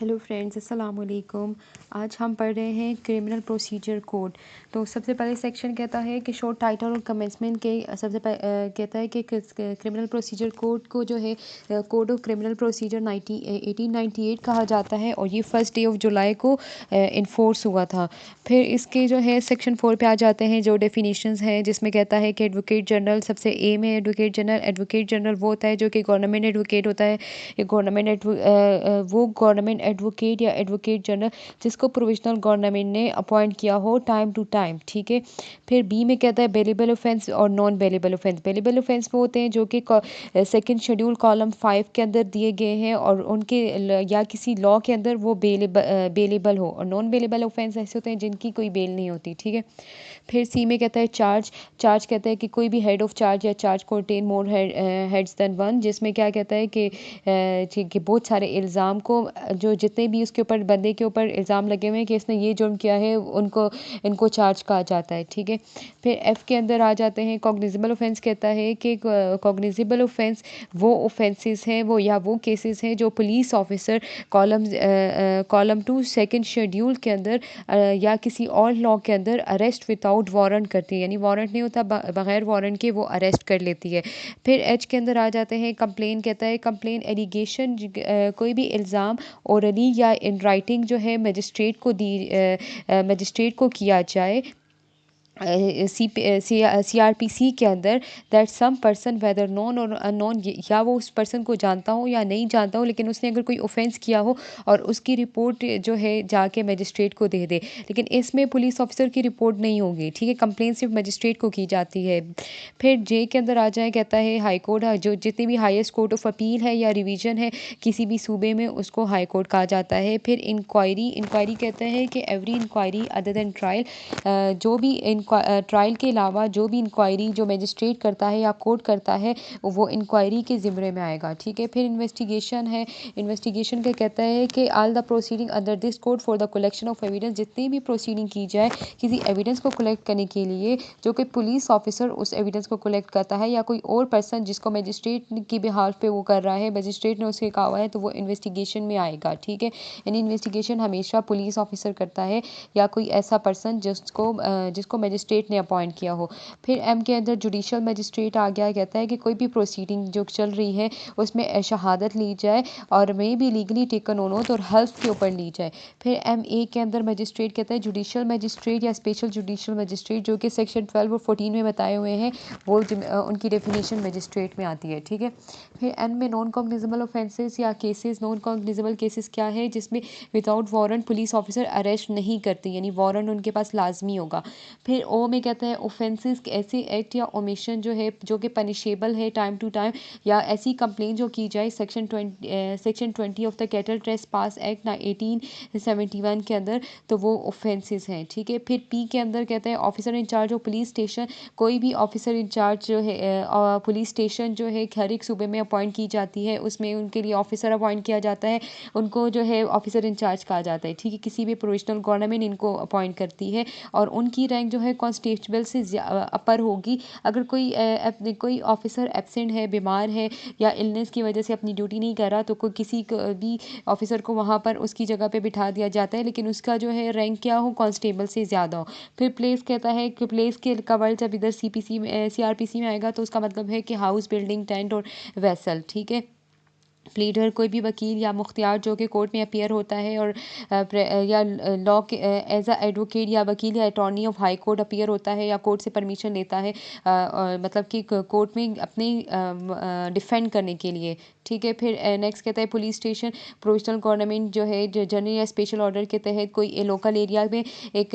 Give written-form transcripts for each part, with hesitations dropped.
Hello friends, अस्सलाम वालेकुम। आज हम पढ़ रहे हैं क्रिमिनल प्रोसीजर कोड। तो सबसे पहले सेक्शन कहता है कि शॉर्ट टाइटल और कमेंसमेंट के कहता है कि क्रिमिनल प्रोसीजर कोड को जो है कोड ऑफ क्रिमिनल प्रोसीजर 1898 कहा जाता है और ये फर्स्ट डे ऑफ जुलाई को इन्फोर्स हुआ था। फिर इसके जो है सेक्शन 4 पे आ जाते हैं जो डेफिनेशंस हैं, जिसमें कहता है कि एडवोकेट जनरल सबसे एम है। एडवोकेट जनरल वो होता है जो कि गवर्नमेंट एडवोकेट होता है। वो गवर्नमेंट एडवोकेट या एडवोकेट जनरल जिसको प्रोविजनल गवर्नमेंट ने अपॉइंट किया हो टाइम टू टाइम, ठीक है। फिर बी में कहता है बेलेबल ऑफेंस और non bailable offence. Bailable offence वो होते हैं जो कि सेकंड शेड्यूल कॉलम 5 के अंदर दिए गए हैं और उनके या किसी लॉ के अंदर वो बेलेबल हो। और नॉन बेलेबल ऑफेंस ऐसे होते हैं जिनकी कोई बेल नहीं होती, ठीक है। फिर सी में कहता है चार्ज कहता है कि कोई भी हेड ऑफ चार्ज या charge contain more heads than one, जिसमें क्या कहता है कि बहुत सारे इल्ज़ाम को जो जितने भी उसके ऊपर बंदे के ऊपर इल्ज़ाम लगे हुए हैं कि इसने ये जुर्म किया है इनको चार्ज कहा जाता है, ठीक है। फिर एफ़ के अंदर आ जाते हैं कॉग्निजेबल ऑफेंस। कहता है कि कॉग्निजेबल ऑफेंस वो ऑफेंसेस हैं वो केसेस हैं जो police officer column 2 second schedule के अंदर या किसी और लॉ के अंदर अरेस्ट विदाउट वारंट करती है, यानी वारंट नहीं होता, बगैर वारंट के वो अरेस्ट कर लेती है। फिर एच के अंदर आ जाते हैं कंप्लेन। कहता है कंप्लेन एलिगेशन कोई भी इल्ज़ाम ओरली या इन राइटिंग जो है मजिस्ट्रेट को किया जाए CRPC के अंदर that some person whether known और अननोन, या वो उस पर्सन को जानता हो या नहीं जानता हो, लेकिन उसने अगर कोई ऑफेंस किया हो और उसकी रिपोर्ट जो है जाके मजिस्ट्रेट को दे दे। लेकिन इसमें पुलिस ऑफिसर की रिपोर्ट नहीं होगी, ठीक है। कंप्लेन सिर्फ मजिस्ट्रेट को की जाती है। फिर जे के अंदर आ जाए। कहता है हाई कोर्ट, जो जितनी भी हाईएस्ट कोर्ट ऑफ अपील है या रिवीजन है किसी भी सूबे में, उसको हाई कोर्ट कहा जाता है। फिर इंक्वायरी कहते हैं कि every inquiry other than trial, जो भी ट्रायल के अलावा जो भी इंक्वायरी जो मजिस्ट्रेट करता है या कोर्ट करता है वो इंक्वायरी के ज़िम्मे में आएगा, ठीक है। फिर इन्वेस्टिगेशन है। इन्वेस्टिगेशन का कहता है कि all the proceeding under this code for the collection of evidence, जितनी भी प्रोसीडिंग की जाए किसी एविडेंस को कलेक्ट करने के लिए, जो कि पुलिस ऑफिसर उस एविडेंस को कलेक्ट करता है या कोई और पर्सन जिसको मजिस्ट्रेट की बिहाफ पे वो कर रहा है, मजिस्ट्रेट ने उसके कहा हुआ है, तो वो इन्वेस्टिगेशन में आएगा, ठीक है। यानी इन्वेस्टिगेशन हमेशा पुलिस ऑफिसर करता है या कोई ऐसा पर्सन जिसको मजिस्ट्रेट ने अपॉइंट किया हो। फिर एम के अंदर जुडिशल मजिस्ट्रेट आ गया। कहता है कि कोई भी प्रोसीडिंग जो चल रही है उसमें शहादत ली जाए और मे भी लीगली टेकन ऑन ओथ और हेल्थ के ऊपर ली जाए। फिर एम ए के अंदर मजिस्ट्रेट कहता है जुडिशल मजिस्ट्रेट या स्पेशल जुडिशल मजिस्ट्रेट, जो कि सेक्शन 12 और 14 में बताए हुए हैं, उनकी डेफिनेशन मजिस्ट्रेट में आती है, ठीक है। फिर एन में नॉन कॉग्निजेबल ऑफेंसेस या केसेस। नॉन कॉग्निजेबल केसेस क्या है? जिसमें without warrant police officer arrest नहीं करती, यानी वारंट उनके पास लाजमी होगा। फिर ओ में कहता है ऑफेंसेस ऐसे एक्ट या ओमिशन जो कि पनिशेबल है टाइम टू टाइम, या ऐसी कंप्लेन जो की जाए section 20 of the cattle trace pass act 1871 के अंदर, तो वो ऑफेंसेस हैं, ठीक है। फिर पी के अंदर कहता है officer in charge of police station. कोई भी ऑफिसर इंचार्ज जो है पुलिस स्टेशन जो है हर एक सूबे में अपॉइंट की जाती है, उसमें उनके लिए ऑफिसर अपॉइंट किया जाता है, उनको जो है ऑफिसर इंचार्ज कहा जाता है, ठीक है। किसी भी प्रोविजनल गवर्नमेंट इनको अपॉइंट करती है और उनकी रैंक जो है कांस्टेबल से अपर होगी। अगर कोई ऑफिसर एब्सेंट है, बीमार है या इलनेस की वजह से अपनी ड्यूटी नहीं कर रहा, तो कोई किसी भी ऑफिसर को वहाँ पर उसकी जगह पे बिठा दिया जाता है, लेकिन उसका जो है रैंक क्या हो, कांस्टेबल से ज़्यादा हो। फिर प्लेस कहता है कि प्लेस के का वर्ड जब इधर CRPC में आएगा तो उसका मतलब है कि हाउस, बिल्डिंग, टेंट और वेसल, ठीक है। प्लीडर कोई भी वकील या मुख्तियार जो कि कोर्ट में अपीयर होता है और या लॉ के एज अ एडवोकेट या वकील या attorney of high court appear होता है या कोर्ट से परमिशन लेता है, और मतलब कि कोर्ट में अपनी डिफेंड करने के लिए, ठीक है। फिर नेक्स्ट कहता है पुलिस स्टेशन। प्रोविजनल गवर्नमेंट जो है जनरल या स्पेशल ऑर्डर के तहत कोई लोकल एरिया में एक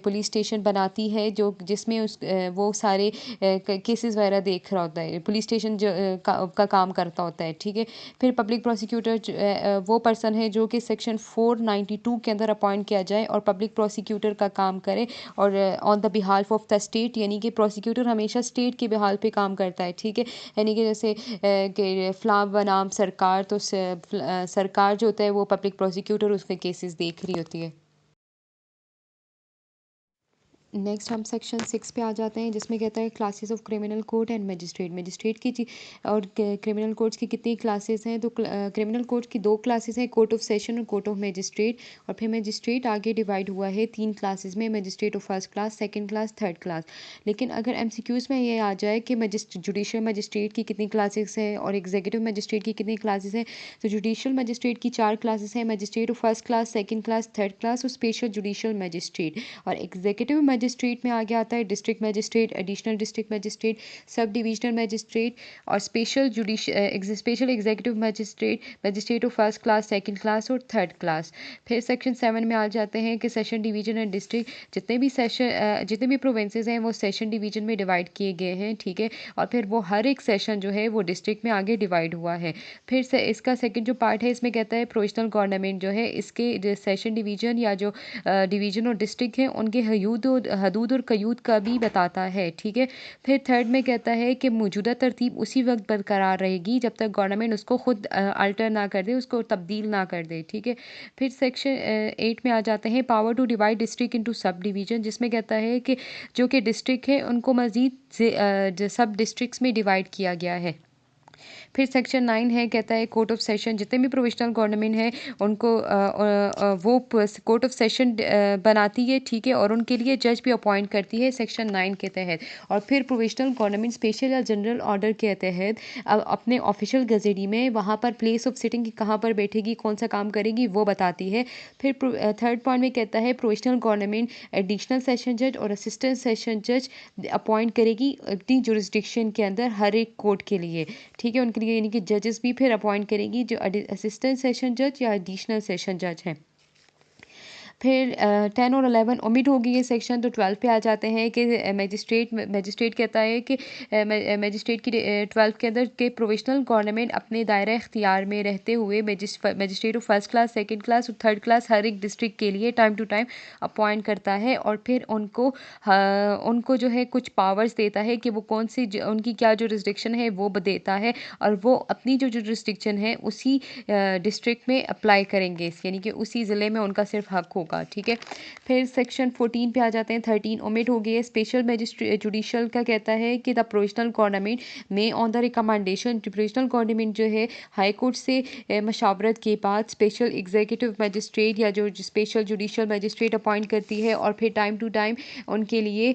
पुलिस स्टेशन बनाती है जिसमें वो सारे केसेस वगैरह देख रहा होता है, पुलिस स्टेशन का काम करता होता है, ठीक है। फिर पब्लिक प्रोसिक्यूटर वो पर्सन है जो कि सेक्शन 492 के अंदर अपॉइंट किया जाए और पब्लिक प्रोसिक्यूटर का काम करे और on the behalf of the state, यानी कि प्रोसिक्यूटर हमेशा स्टेट के बिहाल पे काम करता है, ठीक है। यानी कि जैसे कि फ्लाम बनाम सरकार, तो सरकार जो होता है वो पब्लिक प्रोसिक्यूटर उसके केसेस देख रही होती है। नेक्स्ट हम सेक्शन 6 पे आ जाते हैं, जिसमें कहता है classes of criminal court and magistrate. Magistrate की और क्रिमिनल कोर्ट्स की कितनी क्लासेस हैं? तो क्रिमिनल कोर्ट की 2 क्लासेस हैं, कोर्ट ऑफ सेशन और कोर्ट ऑफ मजिस्ट्रेट। और फिर मजिस्ट्रेट आगे डिवाइड हुआ है 3 क्लासेस में, magistrate of first class, second class, third class. लेकिन अगर एमसीक्यूज़ में ये आ जाए कि जुडिशियल मजिस्ट्रेट की कितनी क्लासेस हैं और एग्जीक्यूटिव मजिस्ट्रेट की कितनी क्लासेस हैं, तो जुडिशियल मजिस्ट्रेट की 4 क्लासेस हैं, magistrate of first class, second class, third class और स्पेशल जुडिशियल मजिस्ट्रेट। और एग्जीक्यूटिव मजिस्ट्रेट में आगे आता है district magistrate, additional district magistrate, sub divisional magistrate और special executive magistrate, magistrate of first class, second class और third class. फिर section 7 में आ जाते हैं कि सेशन डिवीजन एंड डिस्ट्रिक्ट, जितने भी प्रोविंसेस हैं वो सेशन डिवीजन में डिवाइड किए गए हैं, ठीक है। और फिर वो हर एक सेशन जो है वो डिस्ट्रिक्ट में आगे डिवाइड हुआ है। फिर से इसका सेकंड जो पार्ट है, इसमें कहता है प्रोविजनल गवर्नमेंट जो है इसके सेशन डिवीजन या जो डिवीजन और डिस्ट्रिक्ट हैं उनके हदूद और कयूद का भी बताता है, ठीक है। फिर थर्ड में कहता है कि मौजूदा तरतीब उसी वक्त बरकरार रहेगी जब तक गवर्नमेंट उसको खुद अल्टर ना कर दे, उसको तब्दील ना कर दे, ठीक है। फिर सेक्शन 8 में आ जाते हैं power to divide district into subdivision, जिसमें कहता है कि जो कि डिस्ट्रिक्ट है उनको मज़ीद सब डिस्ट्रिक्ट्स में डिवाइड किया गया है। फिर सेक्शन 9 है, कहता है कोर्ट ऑफ सेशन, जितने भी प्रोविजनल गवर्नमेंट है उनको वो कोर्ट ऑफ सेशन बनाती है, ठीक है, और उनके लिए जज भी अपॉइंट करती है सेक्शन 9 के तहत। और फिर प्रोविजनल गवर्नमेंट स्पेशल या जनरल ऑर्डर के तहत अपने ऑफिशियल गजेटी में वहाँ पर प्लेस ऑफ सिटिंग कहाँ पर बैठेगी, कौन सा काम करेगी, वो बताती है। फिर थर्ड पॉइंट में कहता है प्रोविजनल गवर्नमेंट एडिशनल सेशन जज और असिस्टेंट सेशन जज अपॉइंट करेगी अपनी जुरिस्डिक्शन के अंदर हर एक कोर्ट के लिए, ठीक है, उनके लिए, यानी कि जजेस भी फिर अपॉइंट करेगी जो असिस्टेंट सेशन जज या एडिशनल सेशन जज हैं। फिर 10 और 11 ओमिट हो गई ये सेक्शन, तो 12 पे आ जाते हैं कि मजिस्ट्रेट कहता है कि मजिस्ट्रेट की 12 के अंदर के प्रोविजनल गवर्नमेंट अपने दायरा इख्तियार में रहते हुए magistrate of first class, second class और थर्ड क्लास हर एक डिस्ट्रिक्ट के लिए टाइम टू टाइम अपॉइंट करता है। और फिर उनको जो है कुछ पावर्स देता है कि वो कौन सी उनकी क्या जो रिस्ट्रिक्शन है वो देता है, और वो अपनी जो रिस्ट्रिक्शन है उसी डिस्ट्रिक्ट में अप्लाई करेंगे, यानी कि उसी ज़िले में उनका सिर्फ हक होगा, ठीक है। फिर सेक्शन 14 पे आ जाते हैं, 13 ओमिट हो गई है। स्पेशल मजिस्ट्रेट जुडिशल का कहता है कि द प्रोविजनल गवर्नमेंट में on the recommendation, provisional government जो है हाई कोर्ट से मशावरत के बाद स्पेशल एग्जीक्यूटिव मजिस्ट्रेट या जो स्पेशल जुडिशल मजिस्ट्रेट अपॉइंट करती है, और फिर टाइम टू टाइम उनके लिए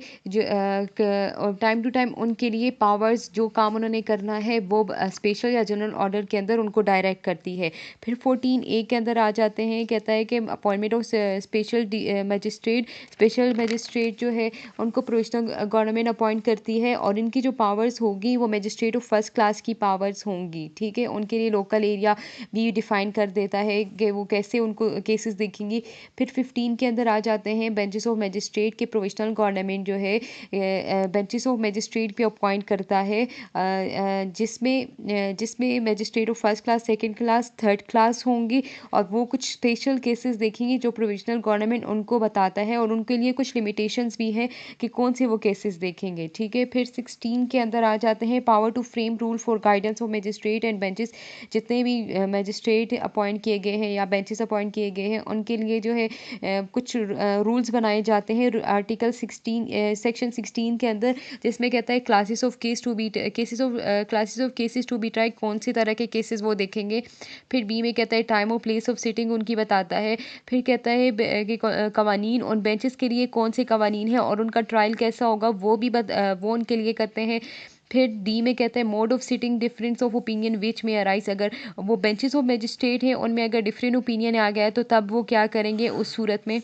उनके लिए पावर्स, जो काम उन्होंने करना है वो स्पेशल या जनरल ऑर्डर के अंदर उनको डायरेक्ट करती है। फिर 14A के अंदर आ जाते हैं, कहता है कि अपॉइंटमेंट ऑफ स्पेशल मजिस्ट्रेट जो है उनको प्रोविजनल गवर्नमेंट अपॉइंट करती है, और इनकी जो पावर्स होगी वो मजिस्ट्रेट ऑफ फर्स्ट क्लास की पावर्स होंगी, ठीक है। उनके लिए लोकल एरिया भी डिफाइन कर देता है कि वो कैसे उनको केसेस देखेंगी। फिर 15 के अंदर आ जाते हैं बेंचेस ऑफ मजिस्ट्रेट के प्रोविजनल गवर्नमेंट जो है बेंचेस ऑफ मजिस्ट्रेट पे अपॉइंट करता है, जिसमें magistrate of first class, second class, third class होंगी, और वो कुछ स्पेशल केसेस देखेंगी जो प्रोविजनल गवर्नमेंट उनको बताता है, और उनके लिए कुछ लिमिटेशंस भी हैं कि कौन से वो केसेस देखेंगे, ठीक है। फिर 16 के अंदर आ जाते हैं power to frame rule for guidance of magistrate and benches, जितने भी मजिस्ट्रेट अपॉइंट किए गए हैं या बेंचेस अपॉइंट किए गए हैं उनके लिए जो है कुछ रूल्स बनाए जाते हैं आर्टिकल 16 सेक्शन 16 के अंदर, जिसमें कहता है classes of cases to be try, कौन सी तरह के केसेस वो देखेंगे। फिर बी में कहता है टाइम और प्लेस ऑफ सिटिंग उनकी बताता है। फिर कहता है कि कवानीन और बेंचेस के लिए कौन से कवानीन हैं और उनका ट्रायल कैसा होगा वो उनके लिए करते हैं। फिर डी में कहता है mode of sitting difference of opinion which में अराइज, अगर वो बेंचेस ऑफ मजिस्ट्रेट हैं उनमें अगर डिफरेंट ओपिनियन आ गया है तो तब वो क्या करेंगे उस सूरत में।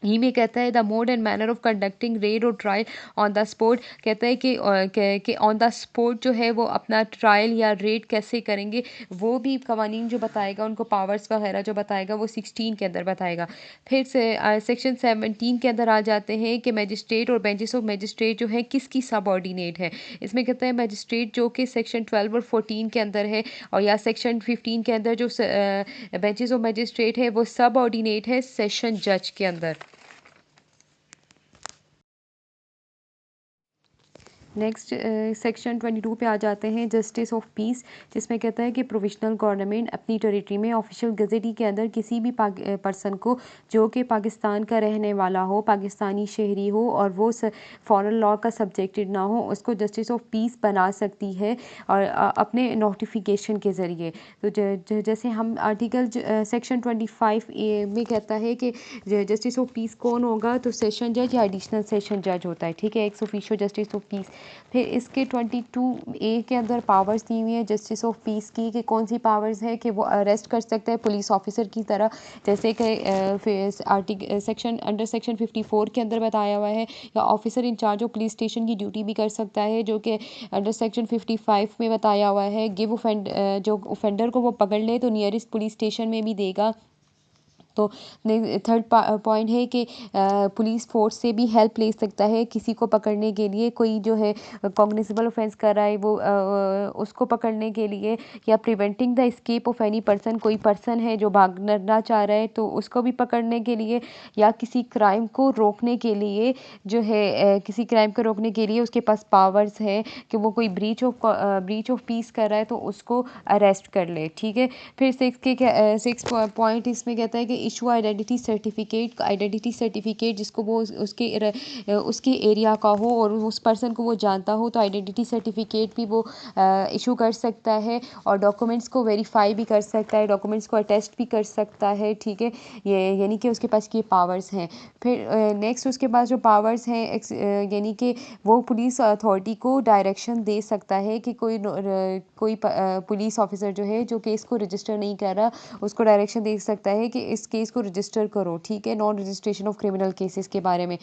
ही में कहता है the mode and manner of conducting red और ट्रायल ऑन द स्पॉट, कहता है कि ऑन द स्पॉट जो है वो अपना ट्रायल या रेड कैसे करेंगे, वो भी कवानीन जो बताएगा, उनको पावर्स वगैरह जो बताएगा वो 16 के अंदर बताएगा। फिर से सेक्शन 17 के अंदर आ जाते हैं कि मजिस्ट्रेट और बेंचेस ऑफ मजिस्ट्रेट जो है किसकी सबऑर्डिनेट है। इसमें कहता है मजिस्ट्रेट जो कि सेक्शन 12 और 14 के अंदर है, और या सेक्शन 15 के अंदर जो बेंचेस ऑफ मजिस्ट्रेट है वो सबऑर्डिनेट है सेशन जज के अंदर। नेक्स्ट सेक्शन 22 पे आ जाते हैं, जस्टिस ऑफ पीस, जिसमें कहता है कि प्रोविजनल गवर्नमेंट अपनी टेरिटरी में ऑफिशियल गजेटी के अंदर किसी भी पर्सन को जो कि पाकिस्तान का रहने वाला हो, पाकिस्तानी शहरी हो और वो फॉरेन लॉ का सब्जेक्टेड ना हो, उसको जस्टिस ऑफ पीस बना सकती है और अपने नोटिफिकेशन के ज़रिए। तो जैसे हम आर्टिकल सेक्शन 25A में कहता है कि जस्टिस ऑफ पीस कौन होगा, तो सेशन जज या एडिशनल सेशन जज होता है, ठीक है, ex officio justice of peace. फिर इसके 22A के अंदर पावर्स दी हुई है जस्टिस ऑफ पीस की, कि कौन सी पावर्स है कि वो अरेस्ट कर सकता है पुलिस ऑफिसर की तरह, जैसे कि आर्टिकल सेक्शन अंडर सेक्शन 54 के अंदर बताया हुआ है, या officer in charge of police station की ड्यूटी भी कर सकता है, जो कि अंडर सेक्शन 55 में बताया हुआ है। जो ऑफेंडर को वो पकड़ ले तो नियरेस्ट पुलिस स्टेशन में भी देगा। तो थर्ड पॉइंट है कि पुलिस फोर्स से भी हेल्प ले सकता है किसी को पकड़ने के लिए, कोई जो है कॉग्निजेबल ऑफेंस कर रहा है वो उसको पकड़ने के लिए, या preventing the escape of any person, कोई पर्सन है जो भागना चाह रहा है तो उसको भी पकड़ने के लिए, या किसी क्राइम को रोकने के लिए जो है किसी क्राइम को रोकने के लिए उसके पास पावर्स है कि वो कोई ब्रीच ऑफ पीस कर रहा है तो उसको अरेस्ट कर ले, ठीक है। फिर सिक्स पॉइंट इसमें कहता है कि इशू आइडेंटिटी सर्टिफिकेट जिसको वो उसके एरिया का हो और उस पर्सन को वो जानता हो, तो आइडेंटिटी सर्टिफिकेट भी वो इशू कर सकता है, और डॉक्यूमेंट्स को वेरीफाई भी कर सकता है, डॉक्यूमेंट्स को अटेस्ट भी कर सकता है, ठीक है। ये यानी कि उसके पास ये पावर्स हैं। फिर नेक्स्ट उसके पास जो पावर्स हैं यानी कि वो पुलिस अथॉरिटी को डायरेक्शन दे सकता है कि कोई पुलिस ऑफिसर जो है जो केस को रजिस्टर नहीं कर रहा, उसको डायरेक्शन दे सकता है कि इस केस को रजिस्टर करो, ठीक है, non registration of criminal cases के बारे में।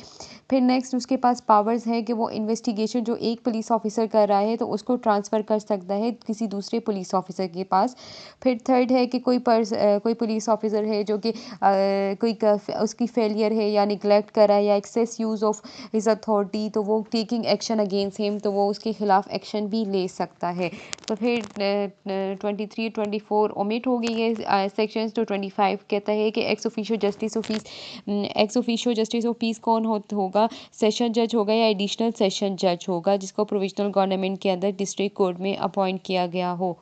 फिर नेक्स्ट उसके पास पावर्स हैं कि वो इन्वेस्टिगेशन जो एक पुलिस ऑफिसर कर रहा है तो उसको ट्रांसफ़र कर सकता है किसी दूसरे पुलिस ऑफिसर के पास। फिर थर्ड है कि कोई पुलिस ऑफिसर है जो कि उसकी फेलियर है या निगलेक्ट कर रहा है या excess use of his authority, तो वो टेकिंग एक्शन अगेंस्ट हिम, तो वो उसके खिलाफ एक्शन भी ले सकता है। तो फिर 23-24 ओमिट हो गई है सेक्शंस, तो 25 कहता है कि ex officio justice of peace कौन होगा, सेशन जज होगा या एडिशनल सेशन जज होगा, जिसको प्रोविजनल गवर्नमेंट के अंदर डिस्ट्रिक्ट कोर्ट में अपॉइंट किया गया हो।